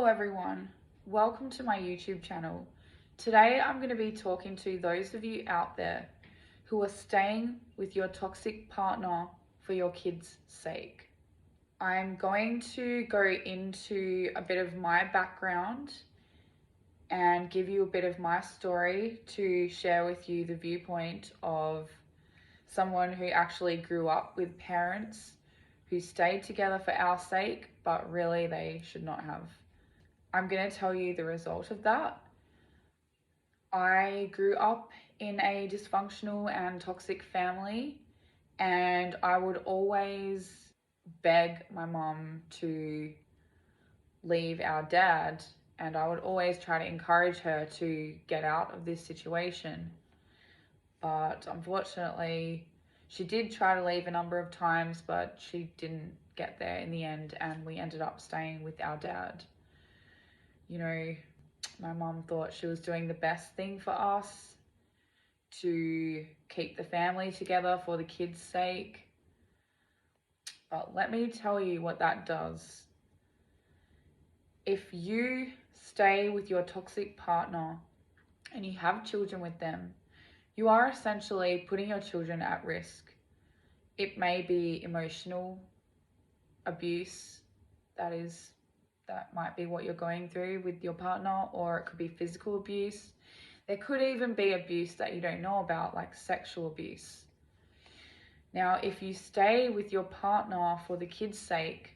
everyone, welcome to my YouTube channel. Today I'm going to be talking to those of you out there who are staying with your toxic partner for your kids' sake. I'm going to go into a bit of my background and give you a bit of my story to share with you the viewpoint of someone who actually grew up with parents who stayed together for our sake, but really they should not have. I'm going to tell you the result of that. I grew up in a dysfunctional and toxic family, and I would always beg my mom to leave our dad, and I would always try to encourage her to get out of this situation. But unfortunately, she did try to leave a number of times, but she didn't get there in the end, and we ended up staying with our dad. You know, my mom thought she was doing the best thing for us to keep the family together for the kids' sake. But let me tell you what that does. If you stay with your toxic partner and you have children with them, you are essentially putting your children at risk. It may be emotional abuse, that might be what you're going through with your partner, or it could be physical abuse. There could even be abuse that you don't know about, like sexual abuse. Now, if you stay with your partner for the kids' sake,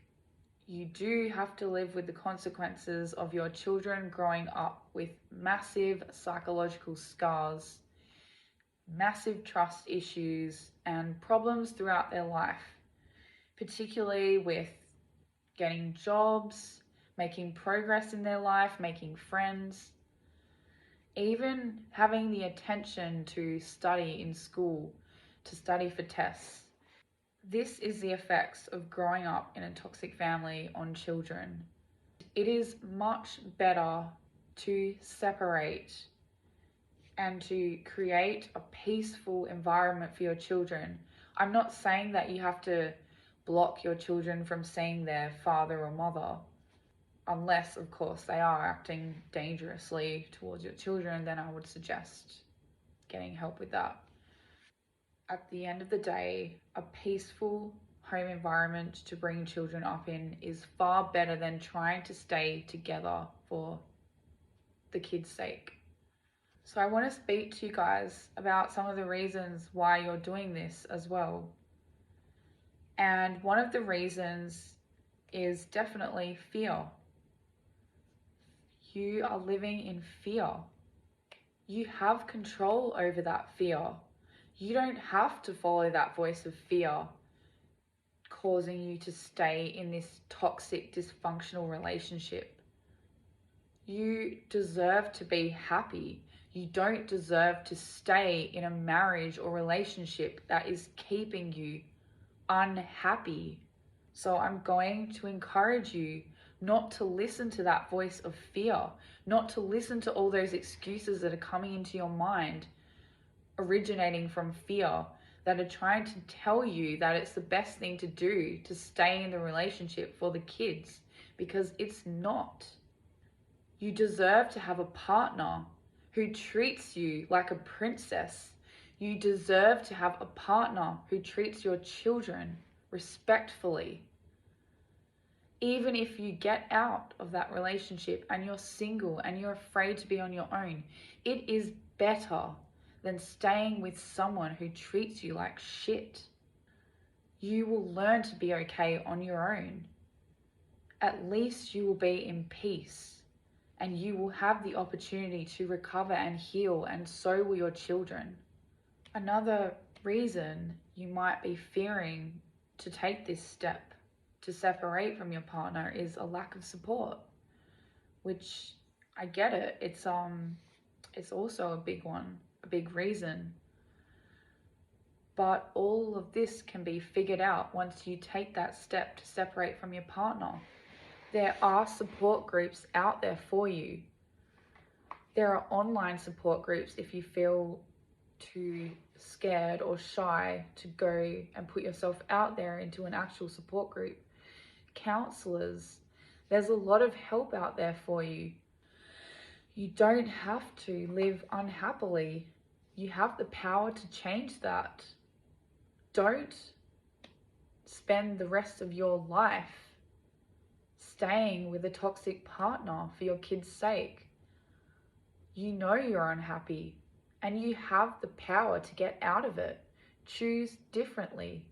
you do have to live with the consequences of your children growing up with massive psychological scars, massive trust issues, and problems throughout their life, particularly with getting jobs, making progress in their life, making friends, even having the attention to study in school, to study for tests. This is the effects of growing up in a toxic family on children. It is much better to separate and to create a peaceful environment for your children. I'm not saying that you have to block your children from seeing their father or mother, unless, of course, they are acting dangerously towards your children. Then I would suggest getting help with that. At the end of the day, a peaceful home environment to bring children up in is far better than trying to stay together for the kids' sake. So I want to speak to you guys about some of the reasons why you're doing this as well. And one of the reasons is definitely fear. You are living in fear. You have control over that fear. You don't have to follow that voice of fear causing you to stay in this toxic, dysfunctional relationship. You deserve to be happy. You don't deserve to stay in a marriage or relationship that is keeping you unhappy. So I'm going to encourage you not to listen to that voice of fear, not to listen to all those excuses that are coming into your mind, originating from fear, that are trying to tell you that it's the best thing to do to stay in the relationship for the kids, because it's not. You deserve to have a partner who treats you like a princess. You deserve to have a partner who treats your children respectfully. Even if you get out of that relationship and you're single and you're afraid to be on your own, it is better than staying with someone who treats you like shit. You will learn to be okay on your own. At least you will be in peace, and you will have the opportunity to recover and heal, and so will your children. Another reason you might be fearing to take this step to separate from your partner is a lack of support, which I get it. It's also a big one, a big reason. But all of this can be figured out once you take that step to separate from your partner. There are support groups out there for you. There are online support groups if you feel too scared or shy to go and put yourself out there into an actual support group. Counselors, There's a lot of help out there for you. You don't have to live unhappily. You have the power to change that. Don't spend the rest of your life staying with a toxic partner for your kids' sake. You know you're unhappy and you have the power to get out of it. Choose differently.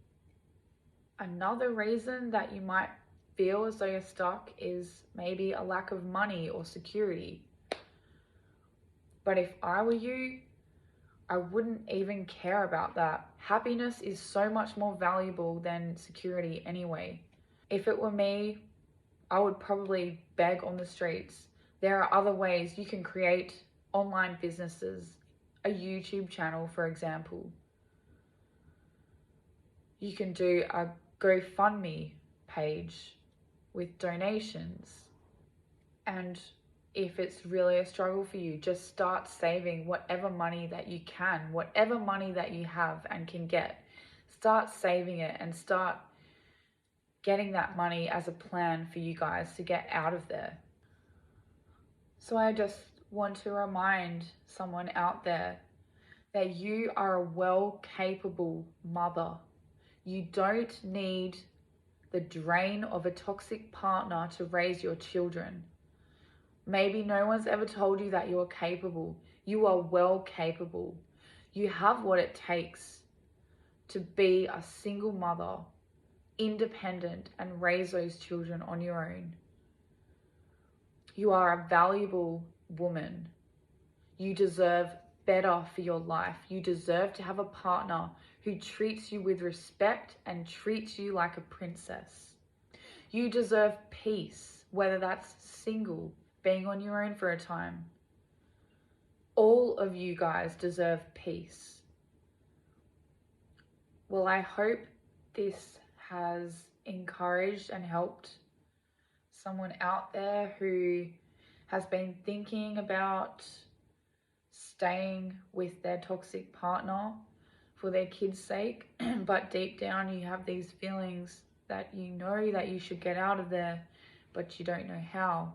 Another reason that you might feel as though you're stuck is maybe a lack of money or security. But if I were you, I wouldn't even care about that. Happiness is so much more valuable than security anyway. If it were me, I would probably beg on the streets. There are other ways you can create online businesses, a YouTube channel, for example. You can do a GoFundMe page with donations. And if it's really a struggle for you, just start saving whatever money that you can, whatever money that you have and can get. Start saving it and start getting that money as a plan for you guys to get out of there. So I just want to remind someone out there that you are a well-capable mother. You don't need the drain of a toxic partner to raise your children. Maybe no one's ever told you that you're capable. You are well capable. You have what it takes to be a single mother, independent, and raise those children on your own. You are a valuable woman. You deserve better for your life. You deserve to have a partner who treats you with respect and treats you like a princess. You deserve peace, whether that's single, being on your own for a time. All of you guys deserve peace. Well, I hope this has encouraged and helped someone out there who has been thinking about staying with their toxic partner for their kids' sake, but deep down you have these feelings that you know that you should get out of there, but you don't know how.